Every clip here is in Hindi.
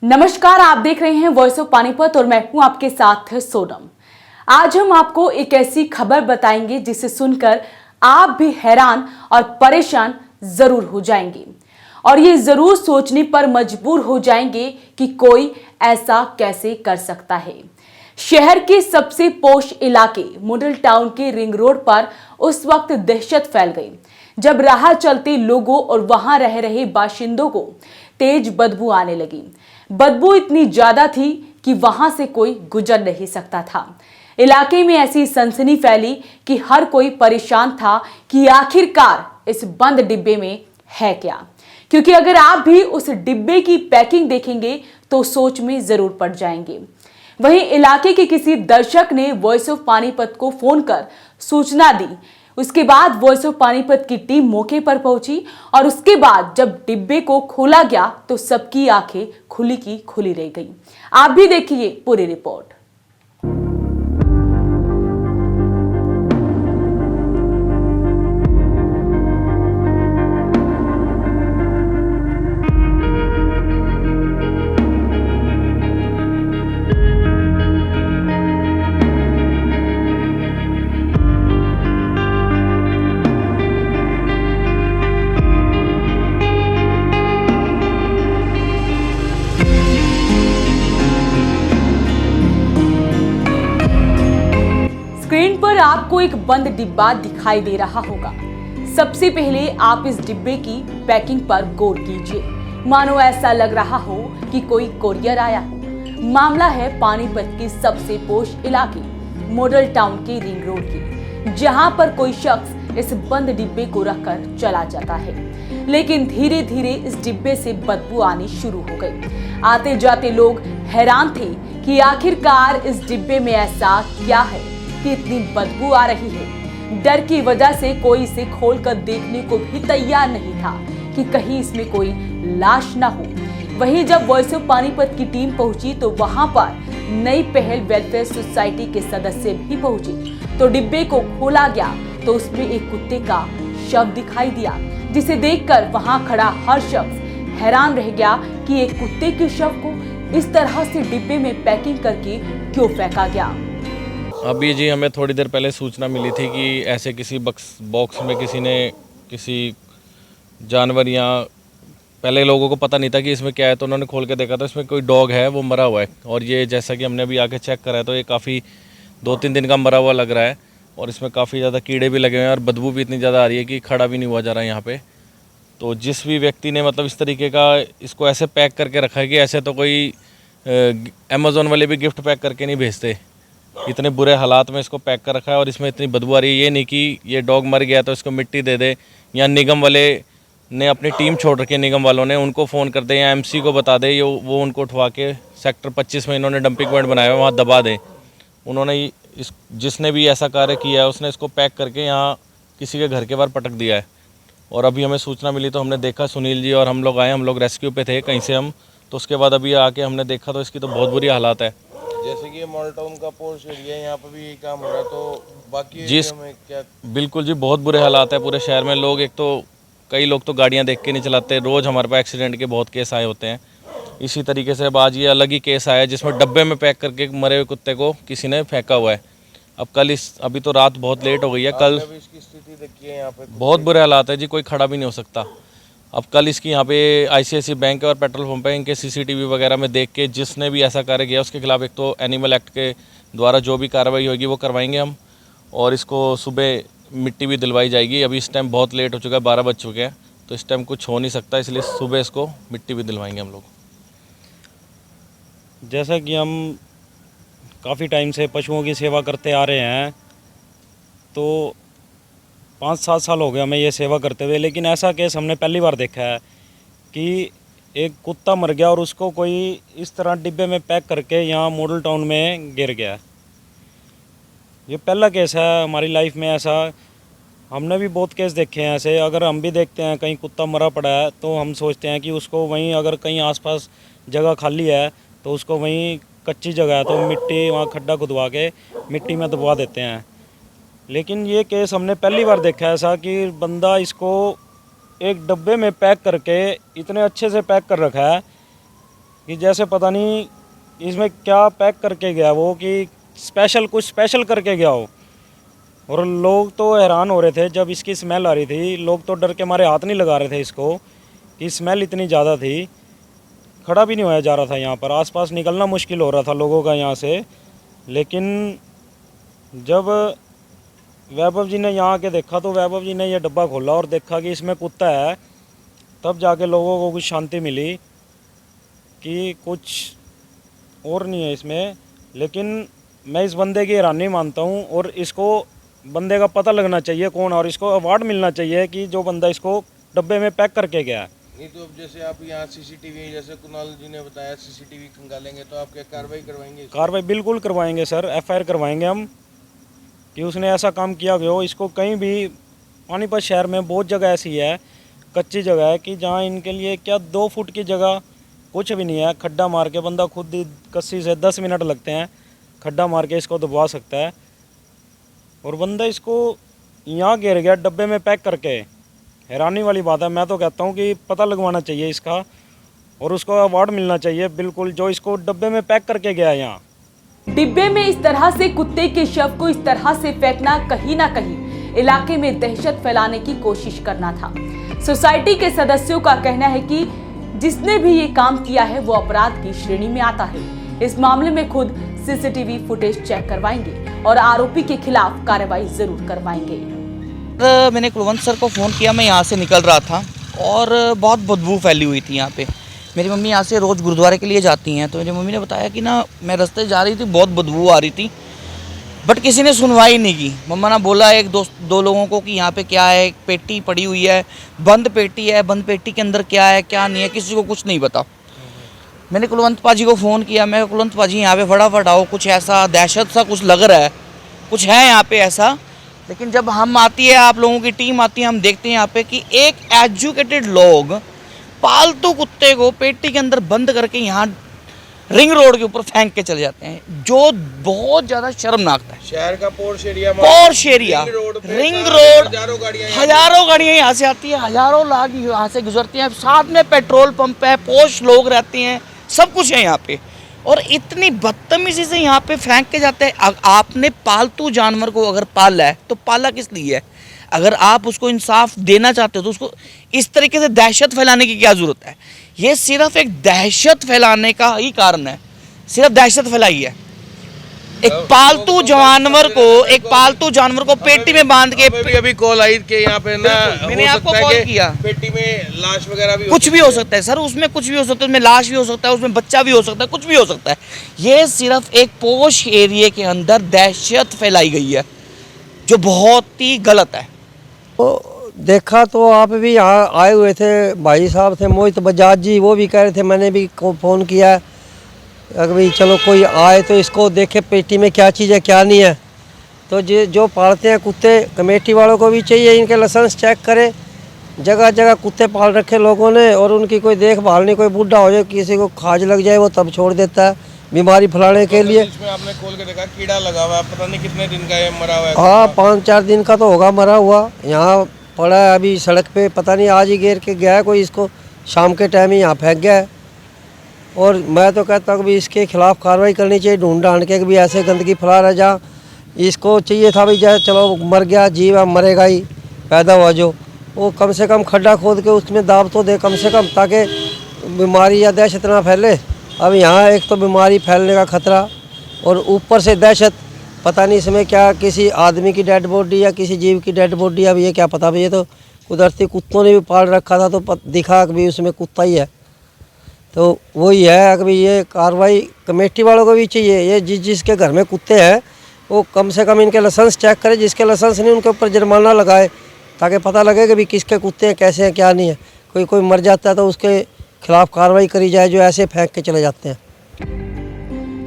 नमस्कार, आप देख रहे हैं वॉइस ऑफ पानीपत और मैं हूं आपके साथ सोनम। आज हम आपको एक ऐसी खबर बताएंगे जिसे सुनकर आप भी हैरान और परेशान जरूर हो जाएंगे और ये जरूर सोचने पर मजबूर हो जाएंगे कि कोई ऐसा कैसे कर सकता है। शहर के सबसे पोश इलाके मॉडल टाउन के रिंग रोड पर उस वक्त दहशत फैल गई जब राह चलते लोगों और वहां रह रहे बाशिंदों को तेज बदबू आने लगी। बदबू इतनी ज्यादा थी कि वहां से कोई गुजर नहीं सकता था। इलाके में ऐसी सनसनी फैली कि हर कोई परेशान था कि आखिरकार इस बंद डिब्बे में है क्या, क्योंकि अगर आप भी उस डिब्बे की पैकिंग देखेंगे तो सोच में जरूर पड़ जाएंगे। वहीं इलाके के किसी दर्शक ने वॉइस ऑफ पानीपत को फोन कर सूचना दी। उसके बाद वॉइस ऑफ पानीपत की टीम मौके पर पहुंची और उसके बाद जब डिब्बे को खोला गया तो सबकी आंखें खुली की खुली रह गई। आप भी देखिए पूरी रिपोर्ट। स्क्रीन पर आपको एक बंद डिब्बा दिखाई दे रहा होगा। सबसे पहले आप इस डिब्बे की पैकिंग पर गौर कीजिए। मानो ऐसा लग रहा हो कि कोई कोरियर आया हो। मामला है पानीपत के सबसे पोश इलाके मॉडल टाउन के रिंग रोड की, जहां पर कोई शख्स इस बंद डिब्बे को रखकर चला जाता है। लेकिन धीरे धीरे इस डिब्बे से बदबू आनी शुरू हो गई। आते जाते लोग हैरान थे कि आखिरकार इस डिब्बे में ऐसा क्या है कि इतनी बदबू आ रही है। डर की वजह से कोई इसे खोलकर देखने को भी तैयार नहीं था कि कहीं इसमें कोई लाश ना हो। वहीं जब वॉइस ऑफ पानीपत की टीम पहुंची तो वहां पर नई पहल वेलफेयर सोसाइटी के सदस्य भी पहुंचे तो डिब्बे को खोला गया तो उसमें एक कुत्ते का शव दिखाई दिया, जिसे देखकर वहां खड़ा हर शख्स हैरान रह गया कि एक कुत्ते के शव को इस तरह से डिब्बे में पैकिंग करके क्यों फेंका गया। अभी जी हमें थोड़ी देर पहले सूचना मिली थी कि ऐसे किसी बॉक्स में किसी ने किसी जानवर या पहले लोगों को पता नहीं था कि इसमें क्या है, तो उन्होंने खोल के देखा तो इसमें कोई डॉग है, वो मरा हुआ है। और ये जैसा कि हमने अभी आके चेक करा है तो ये काफ़ी 2-3 दिन का मरा हुआ लग रहा है और इसमें काफ़ी ज़्यादा कीड़े भी लगे हुए हैं और बदबू भी इतनी ज़्यादा आ रही है कि खड़ा भी नहीं हुआ जा रहा है यहाँ पर। तो जिस भी व्यक्ति ने मतलब इस तरीके का इसको ऐसे पैक करके रखा है कि ऐसे तो कोई अमेज़ोन वाले भी गिफ्ट पैक करके नहीं भेजते। इतने बुरे हालात में इसको पैक कर रखा है और इसमें इतनी बदबू आ रही है। ये नहीं कि ये डॉग मर गया तो इसको मिट्टी दे दे, या निगम वाले ने अपनी टीम छोड़ रखी है, निगम वालों ने उनको फ़ोन कर दे या एमसी को बता दे, वो उनको उठवा के सेक्टर 25 में इन्होंने डंपिंग पॉइंट बनाया है, वहाँ दबा दें। उन्होंने इस जिसने भी ऐसा कार्य किया है उसने इसको पैक करके यहाँ किसी के घर के बाहर पटक दिया है। और अभी हमें सूचना मिली तो हमने देखा, सुनील जी और हम लोग आए, हम लोग रेस्क्यू पे थे कहीं से हम, तो उसके बाद अभी आके हमने देखा तो इसकी तो बहुत बुरी हालात है। जैसे कि मॉडल टाउन का पोर्श एरिया है, यहाँ पर भी यही काम हो रहा है, तो बाकी जिस में क्या? बिल्कुल जी, बहुत बुरे हालात है पूरे शहर में। लोग एक तो कई लोग तो गाड़ियाँ देख के नहीं चलाते। रोज़ हमारे पास एक्सीडेंट के बहुत केस आए होते हैं। इसी तरीके से अब आज ये अलग ही केस आया जिसमें डब्बे में पैक करके मरे हुए कुत्ते को किसी ने फेंका हुआ है। अब कल अभी तो रात बहुत लेट हो गई है, कल इसकी स्थिति देखिए यहाँ पे बहुत बुरे हालात है जी, कोई खड़ा भी नहीं हो सकता। अब कल इसकी यहाँ पे आईसीआईसी बैंक और पेट्रोल पंप है, इनके सीसीटीवी वगैरह में देख के जिसने भी ऐसा कार्य किया उसके खिलाफ एक तो एनिमल एक्ट के द्वारा जो भी कार्रवाई होगी वो करवाएंगे हम, और इसको सुबह मिट्टी भी दिलवाई जाएगी। अभी इस टाइम बहुत लेट हो चुका है, 12 बज चुके हैं, तो इस टाइम कुछ हो नहीं सकता, इसलिए सुबह इसको मिट्टी भी दिलवाएंगे हम लोग। जैसा कि हम काफ़ी टाइम से पशुओं की सेवा करते आ रहे हैं, तो 5-7 साल हो गए हमें ये सेवा करते हुए, लेकिन ऐसा केस हमने पहली बार देखा है कि एक कुत्ता मर गया और उसको कोई इस तरह डिब्बे में पैक करके यहाँ मॉडल टाउन में गिर गया। ये पहला केस है हमारी लाइफ में ऐसा। हमने भी बहुत केस देखे हैं ऐसे। अगर हम भी देखते हैं कहीं कुत्ता मरा पड़ा है तो हम सोचते हैं कि उसको वहीं, अगर कहीं आसपास जगह खाली है तो उसको वहीं, कच्ची जगह है तो मिट्टी वहाँ खड्डा खुदवा के मिट्टी में दबवा देते हैं। लेकिन ये केस हमने पहली बार देखा ऐसा कि बंदा इसको एक डब्बे में पैक करके इतने अच्छे से पैक कर रखा है कि जैसे पता नहीं इसमें क्या पैक करके गया वो, कि कुछ स्पेशल करके गया हो। और लोग तो हैरान हो रहे थे जब इसकी स्मेल आ रही थी, लोग तो डर के मारे हाथ नहीं लगा रहे थे इसको, कि स्मेल इतनी ज़्यादा थी। खड़ा भी नहीं होया जा रहा था यहाँ पर, आसपास निकलना मुश्किल हो रहा था लोगों का यहाँ से। लेकिन जब वैभव जी ने यहाँ आके देखा तो वैभव जी ने यह डब्बा खोला और देखा कि इसमें कुत्ता है, तब जाके लोगों को कुछ शांति मिली कि कुछ और नहीं है इसमें। लेकिन मैं इस बंदे की हैरानी मानता हूँ, और इसको बंदे का पता लगना चाहिए कौन है, और इसको अवार्ड मिलना चाहिए कि जो बंदा इसको डब्बे में पैक करके गया है। नहीं तो अब जैसे आप यहाँ सीसीटीवी, जैसे कुणाल जी ने बताया सीसीटीवी खंगालेंगे तो आप क्या कार्रवाई करवाएंगे? कार्रवाई बिल्कुल करवाएंगे सर, एफआईआर करवाएंगे हम कि उसने ऐसा काम किया गया हो। इसको कहीं भी पानीपत शहर में बहुत जगह ऐसी है, कच्ची जगह है, कि जहाँ इनके लिए क्या 2 फुट की जगह कुछ भी नहीं है। खड्डा मार के बंदा खुद ही कस्सी से 10 मिनट लगते हैं, खड्डा मार के इसको दबवा सकता है। और बंदा इसको यहाँ गिर गया डब्बे में पैक करके। हैरानी वाली बात है। मैं तो कहता हूँ कि पता लगवाना चाहिए इसका, और उसको अवार्ड मिलना चाहिए बिल्कुल, जो इसको डब्बे में पैक करके गया है यहाँ। डिब्बे में इस तरह से कुत्ते के शव को इस तरह से फेंकना कहीं ना कहीं इलाके में दहशत फैलाने की कोशिश करना था। सोसाइटी के सदस्यों का कहना है कि जिसने भी ये काम किया है वो अपराध की श्रेणी में आता है। इस मामले में खुद सीसीटीवी फुटेज चेक करवाएंगे और आरोपी के खिलाफ कार्रवाई जरूर करवाएंगे। मैंने कुलवंत सर को फ़ोन किया, मैं यहाँ से निकल रहा था और बहुत बदबू फैली हुई थी यहाँ पे। मेरी मम्मी यहाँ से रोज़ गुरुद्वारे के लिए जाती हैं, तो मेरी मम्मी ने बताया कि ना मैं रास्ते जा रही थी, बहुत बदबू आ रही थी, बट किसी ने सुनवाई नहीं की। मम्मा ने बोला एक दो लोगों को कि यहाँ पे क्या है, एक पेटी पड़ी हुई है, बंद पेटी है, बंद पेटी के अंदर क्या है क्या नहीं है, किसी को कुछ नहीं पता। मैंने कुलवंत पाजी को फ़ोन किया, मैं कुलवंत पाजी यहाँ पे फटाफट आओ, कुछ ऐसा दहशत सा कुछ लग रहा है, कुछ है यहाँ पे ऐसा। लेकिन जब हम आती है, आप लोगों की टीम आती है, हम देखते हैं यहाँ पे कि एक एजुकेटेड लोग पालतू कुत्ते को पेटी के अंदर बंद करके यहाँ रिंग रोड के ऊपर फेंक के चले जाते हैं, जो बहुत ज़्यादा शर्मनाक है। शहर का पोर्श एरिया, रिंग रोड हजारों गाड़ियाँ यहाँ से आती है, हजारों लोग यहाँ से गुजरती हैं, साथ में पेट्रोल पंप है, पोश लोग रहते हैं, सब कुछ है यहाँ पे, और इतनी बदतमीजी से यहाँ पे फेंक के जाते हैं। आपने पालतू जानवर को अगर पाला है तो पाला किस लिए है? अगर आप उसको इंसाफ देना चाहते हो तो उसको इस तरीके से दहशत फैलाने की क्या ज़रूरत है? ये सिर्फ एक दहशत फैलाने का ही कारण है, सिर्फ दहशत फैलाई है। एक पालतू जानवर को पेटी में बांध के, अभी कॉल आई के यहाँ पे ना, मैंने आपको कॉल किया, पेटी में लाश वगैरह भी कुछ भी हो सकता है सर, उसमें कुछ भी हो सकता है, उसमें लाश भी हो सकता है, उसमें बच्चा भी हो सकता है, कुछ भी हो सकता है। ये सिर्फ एक पोश एरिया के अंदर दहशत फैलाई गई है, जो बहुत ही गलत है। तो देखा तो आप भी यहाँ आए हुए थे, भाई साहब थे मोहित बजाज जी, वो भी कह रहे थे, मैंने भी फ़ोन किया अगर भाई चलो कोई आए तो इसको देखे पेटी में क्या चीज़ है क्या नहीं है। तो जो पालते हैं कुत्ते, कमेटी वालों को भी चाहिए इनके लाइसेंस चेक करे। जगह जगह कुत्ते पाल रखे लोगों ने, और उनकी कोई देखभाल नहीं। कोई बूढ़ा हो जाए, किसी को खाज लग जाए, वो तब छोड़ देता है बीमारी फैलाने के लिए। इसमें आपने खोल के देखा कीड़ा लगा हुआ है, पता नहीं कितने दिन का ये मरा हुआ है। हाँ 5-4 दिन का तो होगा मरा हुआ, यहाँ पड़ा है अभी सड़क पे, पता नहीं आज ही गिर के गया है कोई, इसको शाम के टाइम ही यहाँ फेंक गया है। और मैं तो कहता हूँ कि इसके खिलाफ कार्रवाई करनी चाहिए, ढूंढ ढांड के भी ऐसे गंदगी फैला रहा जहाँ इसको चाहिए था भाई, जैसे चलो मर गया जीव, अब मरेगा ही, पैदा हुआ जो, वो कम से कम खड्डा खोद के उसमें दाब तो दे कम से कम, ताकि बीमारी या दहशत ना फैले। अब यहाँ एक तो बीमारी फैलने का खतरा, और ऊपर से दहशत, पता नहीं इसमें क्या किसी आदमी की डेड बॉडी या किसी जीव की डेड बॉडी, अब ये क्या पता भाई, ये तो कुदरती कुत्तों ने भी पाल रखा था तो दिखा कि भी उसमें कुत्ता ही है। तो वही है कि ये कार्रवाई कमेटी वालों को भी चाहिए, ये जिसके घर में कुत्ते हैं वो कम से कम इनके लाइसेंस चेक करे, जिसके लाइसेंस नहीं उनके ऊपर जुर्माना लगाए, ताकि पता लगे कि भी किसके कुत्ते हैं, कैसे हैं, क्या नहीं है। कोई मर जाता है तो उसके खिलाफ कार्रवाई करी जाए, जो ऐसे फेंक के चले जाते हैं।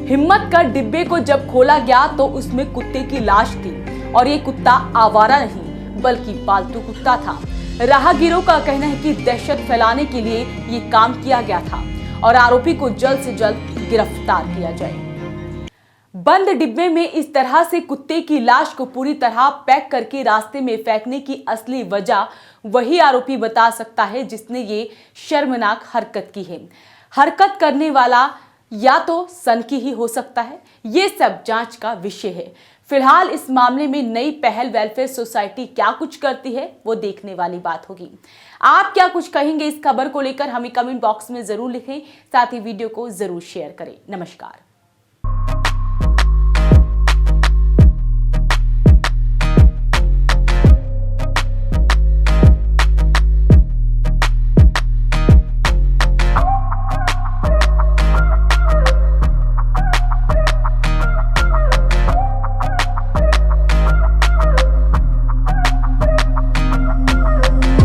हिम्मत कर डिब्बे को जब खोला गया तो उसमें कुत्ते की लाश थी, और ये कुत्ता आवारा नहीं बल्कि पालतू कुत्ता था। राहगीरों का कहना है कि दहशत फैलाने के लिए ये काम किया गया था, और आरोपी को जल्द से जल्द गिरफ्तार किया जाए। बंद डिब्बे में इस तरह से कुत्ते की लाश को पूरी तरह पैक करके रास्ते में फेंकने की असली वजह वही आरोपी बता सकता है जिसने ये शर्मनाक हरकत की है। हरकत करने वाला या तो सनकी ही हो सकता है। ये सब जांच का विषय है। फिलहाल इस मामले में नई पहल वेलफेयर सोसाइटी क्या कुछ करती है वो देखने वाली बात होगी। आप क्या कुछ कहेंगे इस खबर को लेकर हमें कमेंट बॉक्स में जरूर लिखें, साथ ही वीडियो को जरूर शेयर करें। नमस्कार।